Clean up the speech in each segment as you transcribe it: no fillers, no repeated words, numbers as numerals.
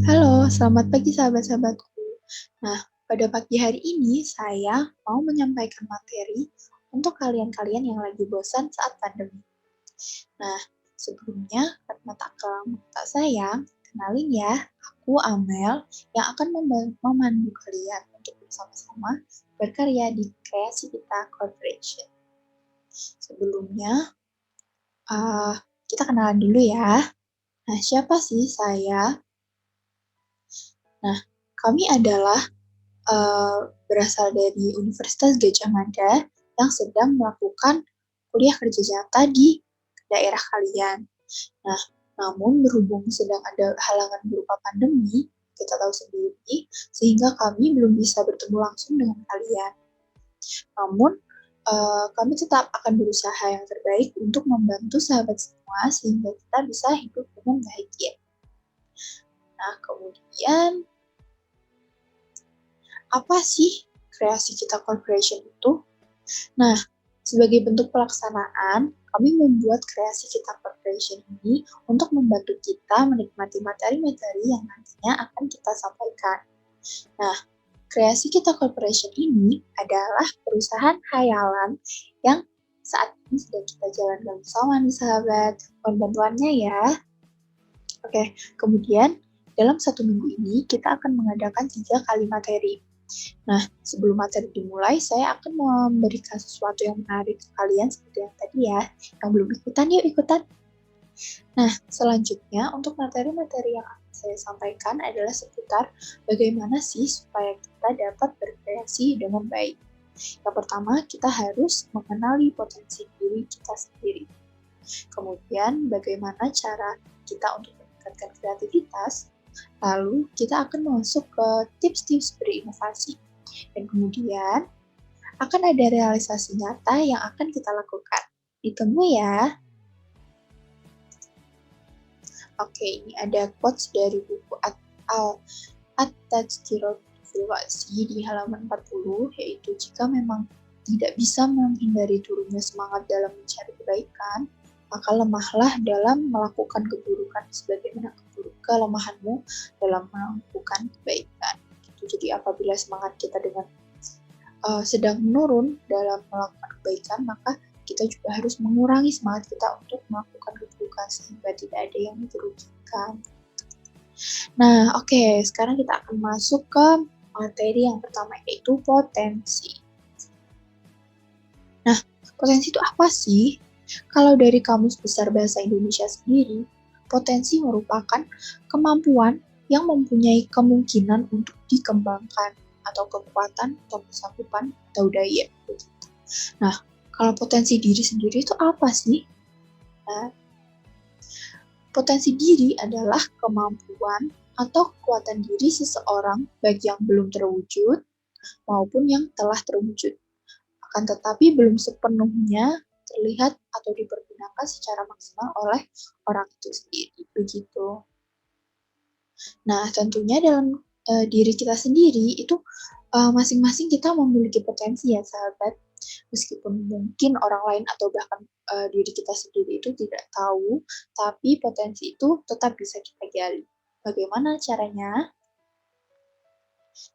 Halo, selamat pagi sahabat-sahabatku. Nah, pada pagi hari ini saya mau menyampaikan materi untuk kalian-kalian yang lagi bosan saat pandemi. Nah, sebelumnya karena tak kalah tak sayang, kenalin ya, aku Amel yang akan memandu kalian untuk bersama-sama berkarya di Kreasi Kita Corporation. Sebelumnya, uh, kita kenalan dulu ya. Nah, siapa sih saya? Nah, kami adalah berasal dari Universitas Gadjah Mada yang sedang melakukan kuliah kerja nyata di daerah kalian. Nah, namun berhubung sedang ada halangan berupa pandemi, kita tahu sendiri, sehingga kami belum bisa bertemu langsung dengan kalian. Namun, kami tetap akan berusaha yang terbaik untuk membantu sahabat semua sehingga kita bisa hidup dengan bahagia. Nah, kemudian apa sih Kreasi Kita Corporation itu? Nah, sebagai bentuk pelaksanaan, kami membuat Kreasi Kita Corporation ini untuk membantu kita menikmati materi-materi yang nantinya akan kita sampaikan. Nah, Kreasi Kita Corporation ini adalah perusahaan khayalan yang saat ini sedang kita jalankan bersama nih sahabat. Mohon bantuannya ya. Oke, kemudian dalam 1 minggu ini kita akan mengadakan 3 kali materi. Nah, sebelum materi dimulai, saya akan memberikan sesuatu yang menarik ke kalian seperti yang tadi ya. Yang belum ikutan, yuk ikutan. Nah, selanjutnya untuk materi-materi yang akan saya sampaikan adalah seputar bagaimana sih supaya kita dapat berkreasi dengan baik. Yang pertama, kita harus mengenali potensi diri kita sendiri. Kemudian, bagaimana cara kita untuk meningkatkan kreativitas. Lalu, kita akan masuk ke tips-tips berinovasi. Dan kemudian, akan ada realisasi nyata yang akan kita lakukan. Ditunggu ya. Oke, ini ada quotes dari buku At-Tazkirah di halaman 40, yaitu jika memang tidak bisa menghindari turunnya semangat dalam mencari kebaikan, maka lemahlah dalam melakukan keburukan sebagaimana kelemahanmu dalam melakukan kebaikan. Jadi apabila semangat kita sedang menurun dalam melakukan kebaikan, maka kita juga harus mengurangi semangat kita untuk melakukan keburukan sehingga tidak ada yang dirugikan. Nah, oke, sekarang kita akan masuk ke materi yang pertama, yaitu potensi. Nah, potensi itu apa sih? Kalau dari Kamus Besar Bahasa Indonesia sendiri, potensi merupakan kemampuan yang mempunyai kemungkinan untuk dikembangkan atau kekuatan atau kesanggupan atau daya. Nah, kalau potensi diri sendiri itu apa sih? Nah, potensi diri adalah kemampuan atau kekuatan diri seseorang baik yang belum terwujud maupun yang telah terwujud. Akan tetapi belum sepenuhnya terlihat atau dipergunakan secara maksimal oleh orang itu sendiri. Begitu. Nah, tentunya dalam diri kita sendiri itu masing-masing kita memiliki potensi ya sahabat. Meskipun mungkin orang lain atau bahkan diri kita sendiri itu tidak tahu, tapi potensi itu tetap bisa kita gali. Bagaimana caranya?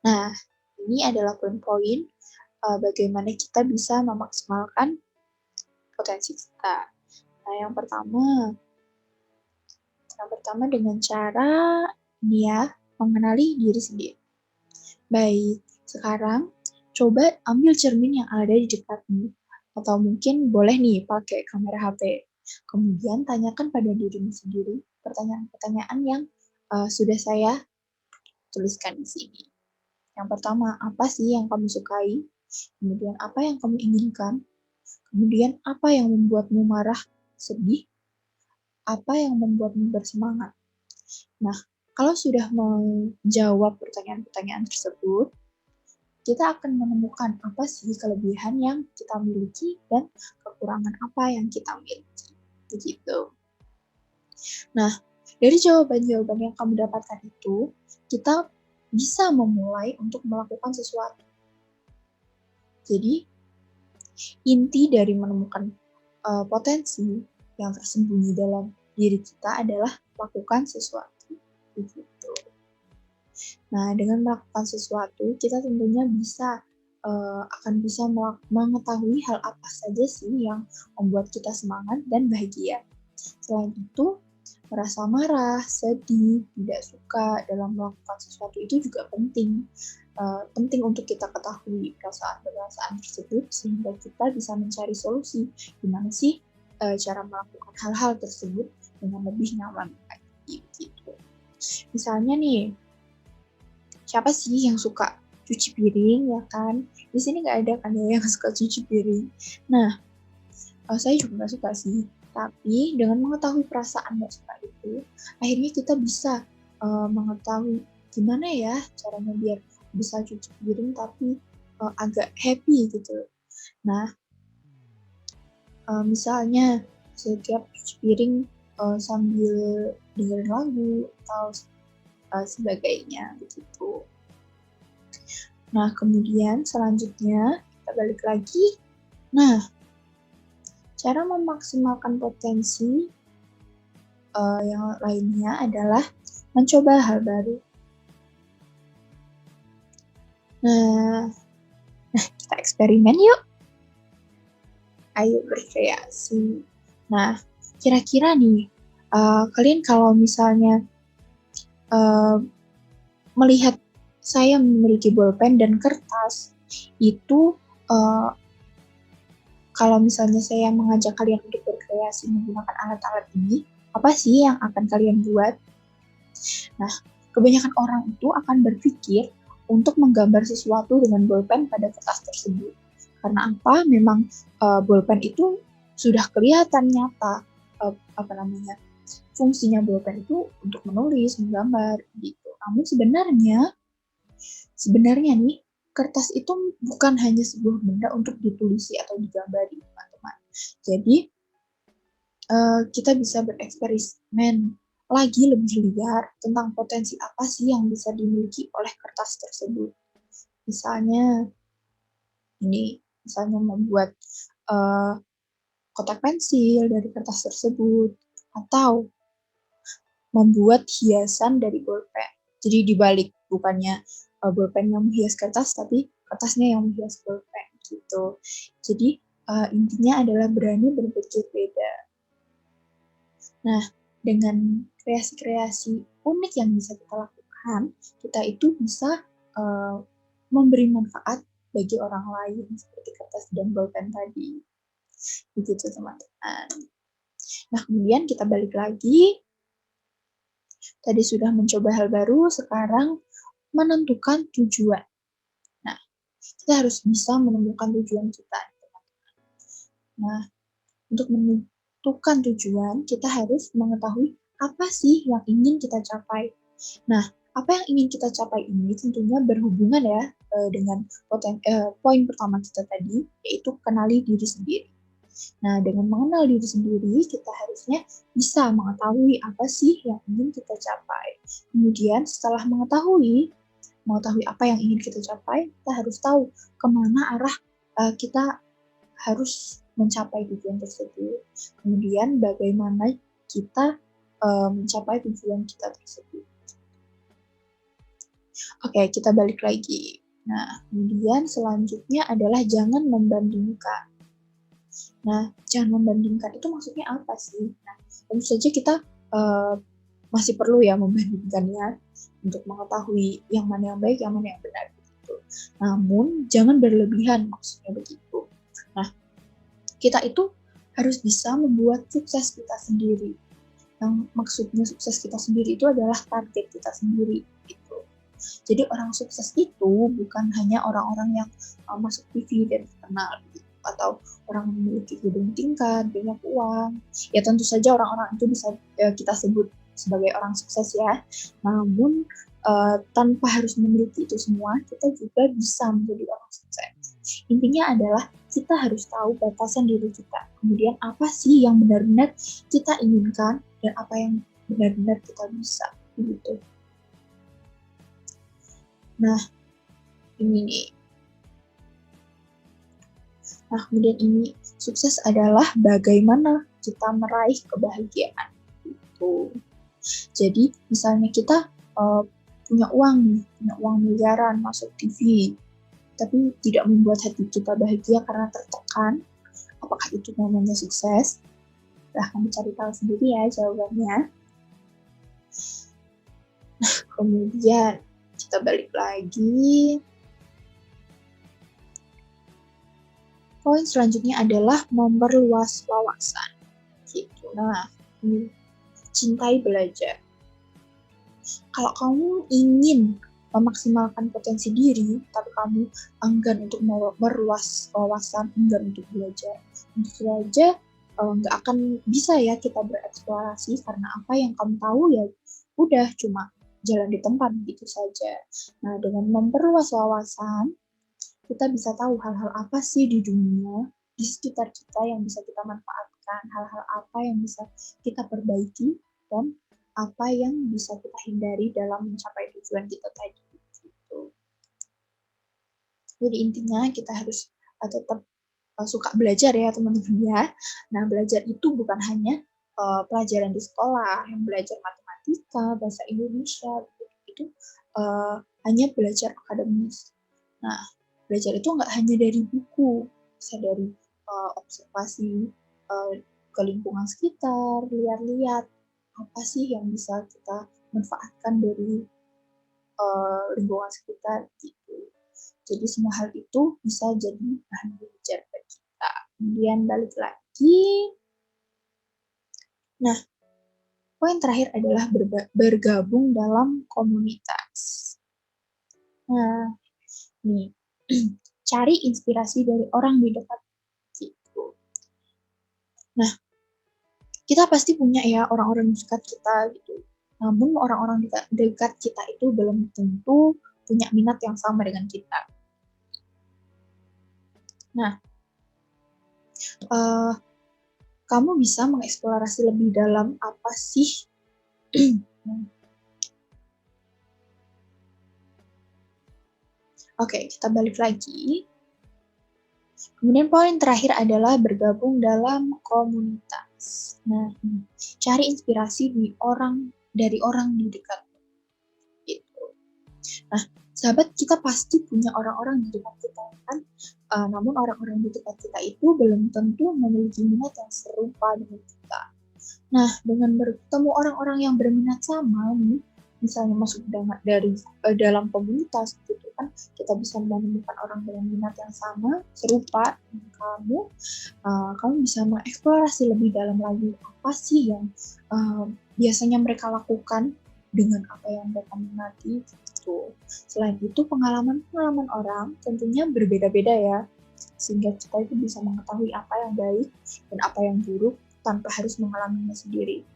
Nah, ini adalah poin-poin bagaimana kita bisa memaksimalkan potensi kita. Nah, yang pertama dengan cara dia mengenali diri sendiri. Baik, sekarang coba ambil cermin yang ada di dekatmu. Atau mungkin boleh nih pakai kamera HP. Kemudian tanyakan pada dirimu sendiri pertanyaan-pertanyaan yang sudah saya tuliskan di sini. Yang pertama, apa sih yang kamu sukai? Kemudian, apa yang kamu inginkan? Kemudian, apa yang membuatmu marah, sedih? Apa yang membuatmu bersemangat? Nah, kalau sudah menjawab pertanyaan-pertanyaan tersebut, kita akan menemukan apa sih kelebihan yang kita miliki dan kekurangan apa yang kita miliki. Begitu. Nah, dari jawaban-jawaban yang kamu dapatkan itu, kita bisa memulai untuk melakukan sesuatu. Jadi, inti dari menemukan potensi yang tersembunyi dalam diri kita adalah lakukan sesuatu. Begitu. Nah, dengan melakukan sesuatu, kita tentunya akan bisa mengetahui hal apa saja sih yang membuat kita semangat dan bahagia. Selain itu, merasa marah, sedih, tidak suka dalam melakukan sesuatu itu juga penting. Penting untuk kita ketahui perasaan-perasaan tersebut sehingga kita bisa mencari solusi gimana sih cara melakukan hal-hal tersebut dengan lebih nyaman lagi gitu. Misalnya nih, siapa sih yang suka cuci piring ya kan? Di sini nggak ada kan ya yang suka cuci piring. Nah, saya juga nggak suka sih. Tapi dengan mengetahui perasaan nggak suka itu, akhirnya kita bisa mengetahui gimana ya caranya biar bisa cuci piring tapi agak happy gitu. Nah, misalnya setiap cuci piring sambil dengerin lagu atau sebagainya begitu. Nah, kemudian selanjutnya kita balik lagi. Nah, cara memaksimalkan potensi yang lainnya adalah mencoba hal baru. Nah, kita eksperimen yuk. Ayo berkreasi. Nah, kira-kira nih, kalian kalau misalnya melihat saya memiliki bolpen dan kertas, itu kalau misalnya saya mengajak kalian untuk berkreasi menggunakan alat-alat ini, apa sih yang akan kalian buat? Nah, kebanyakan orang itu akan berpikir untuk menggambar sesuatu dengan bolpen pada kertas tersebut. Karena apa? Memang bolpen itu sudah kelihatan nyata fungsinya bolpen itu untuk menulis, menggambar gitu. Namun sebenarnya nih kertas itu bukan hanya sebuah benda untuk ditulisi atau digambari, teman-teman. Jadi kita bisa bereksperimen lagi lebih liar tentang potensi apa sih yang bisa dimiliki oleh kertas tersebut. Misalnya membuat kotak pensil dari kertas tersebut, atau membuat hiasan dari bolpen. Jadi dibalik, bukannya bolpen yang menghias kertas, tapi kertasnya yang menghias bolpen gitu. Jadi intinya adalah berani berpikir beda. Nah, dengan kreasi-kreasi unik yang bisa kita lakukan, kita itu bisa memberi manfaat bagi orang lain seperti kertas dan bolpen tadi. Begitu teman-teman. Nah, kemudian kita balik lagi. Tadi sudah mencoba hal baru, sekarang menentukan tujuan. Nah, kita harus bisa menemukan tujuan kita, teman-teman. Nah, untuk menentukan tujuan, kita harus mengetahui apa sih yang ingin kita capai. Nah, apa yang ingin kita capai ini tentunya berhubungan ya dengan poin pertama kita tadi, yaitu kenali diri sendiri. Nah, dengan mengenal diri sendiri, kita harusnya bisa mengetahui apa sih yang ingin kita capai. Kemudian setelah mengetahui apa yang ingin kita capai, kita harus tahu kemana arah kita harus mencapai tujuan tersebut. Kemudian bagaimana kita mencapai tujuan kita tersebut. Oke, kita balik lagi. Nah, kemudian selanjutnya adalah jangan membandingkan. Nah, jangan membandingkan itu maksudnya apa sih? Nah, tentu saja kita masih perlu ya membandingkannya untuk mengetahui yang mana yang baik, yang mana yang benar gitu. Namun, jangan berlebihan maksudnya begitu. Nah, kita itu harus bisa membuat sukses kita sendiri. Yang maksudnya sukses kita sendiri itu adalah target kita sendiri gitu. Jadi orang sukses itu bukan hanya orang-orang yang masuk TV dan terkenal gitu, atau orang memiliki gedung tingkat, banyak uang. Ya tentu saja orang-orang itu bisa kita sebut sebagai orang sukses ya. Namun tanpa harus memiliki itu semua, kita juga bisa menjadi orang sukses. Intinya adalah kita harus tahu batasan diri kita. Kemudian apa sih yang benar-benar kita inginkan dan apa yang benar-benar kita bisa gitu. Nah, ini nih. Nah, kemudian ini sukses adalah bagaimana kita meraih kebahagiaan. gitu. Jadi misalnya kita punya uang miliaran masuk TV, tapi tidak membuat hati kita bahagia karena tertekan, apakah itu namanya sukses? Nah, kamu cari tahu sendiri ya jawabannya. Nah, kemudian kita balik lagi. Poin selanjutnya adalah memperluas wawasan. Gitu. Nah, cintai belajar. Kalau kamu ingin memaksimalkan potensi diri, tapi kamu enggan untuk memperluas wawasan, enggan untuk belajar, tentu saja nggak akan bisa ya kita bereksplorasi, karena apa yang kamu tahu ya udah cuma jalan di tempat gitu saja. Nah, dengan memperluas wawasan, kita bisa tahu hal-hal apa sih di dunia, di sekitar kita yang bisa kita manfaatkan, hal-hal apa yang bisa kita perbaiki, dan apa yang bisa kita hindari dalam mencapai tujuan kita tadi. Gitu. Jadi intinya kita harus tetap suka belajar ya teman-teman ya. Nah, belajar itu bukan hanya pelajaran di sekolah, yang belajar matematika, bahasa Indonesia, itu hanya belajar akademis. Nah, belajar itu nggak hanya dari buku, bisa dari observasi ke lingkungan sekitar, lihat-lihat apa sih yang bisa kita manfaatkan dari lingkungan sekitar gitu. Jadi semua hal itu bisa jadi bahan belajar bagi kita. Kemudian balik lagi. Nah, poin terakhir adalah bergabung dalam komunitas. Nah, nih, cari inspirasi dari orang di dekat gitu. Nah, kita pasti punya ya orang-orang di dekat kita gitu. Namun orang-orang dekat kita itu belum tentu punya minat yang sama dengan kita. Nah, kamu bisa mengeksplorasi lebih dalam apa sih Oke, kita balik lagi. Kemudian poin terakhir adalah bergabung dalam komunitas. Nah, cari inspirasi dari orang di dekat. Gitu. Nah, sahabat, kita pasti punya orang-orang di dekat kita kan. Namun orang-orang di dekat kita itu belum tentu memiliki minat yang serupa dengan kita. Nah, dengan bertemu orang-orang yang berminat sama nih, misalnya masuk dalam komunitas gitu kan, kita bisa menemukan orang dengan minat yang sama, serupa dengan kamu bisa mengeksplorasi lebih dalam lagi apa sih yang biasanya mereka lakukan dengan apa yang mereka minati gitu. Selain itu, pengalaman orang tentunya berbeda-beda ya, sehingga kita itu bisa mengetahui apa yang baik dan apa yang buruk tanpa harus mengalaminya sendiri.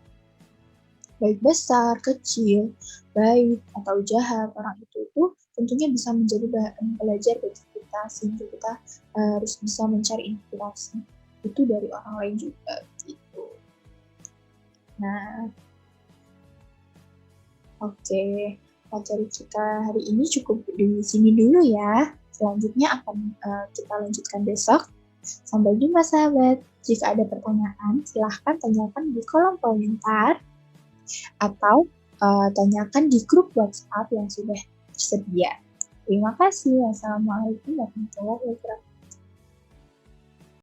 Baik besar, kecil, baik atau jahat, orang itu tentunya bisa menjadi bahan belajar bagi kita, sehingga kita harus bisa mencari inspirasi itu dari orang lain juga gitu. Nah, oke, materi kita hari ini cukup di sini dulu ya. Selanjutnya akan kita lanjutkan besok. Sampai jumpa sahabat. Jika ada pertanyaan, silahkan tanyakan di kolom komentar atau tanyakan di grup WhatsApp yang sudah tersedia. Terima kasih. Wassalamualaikum warahmatullahi wabarakatuh.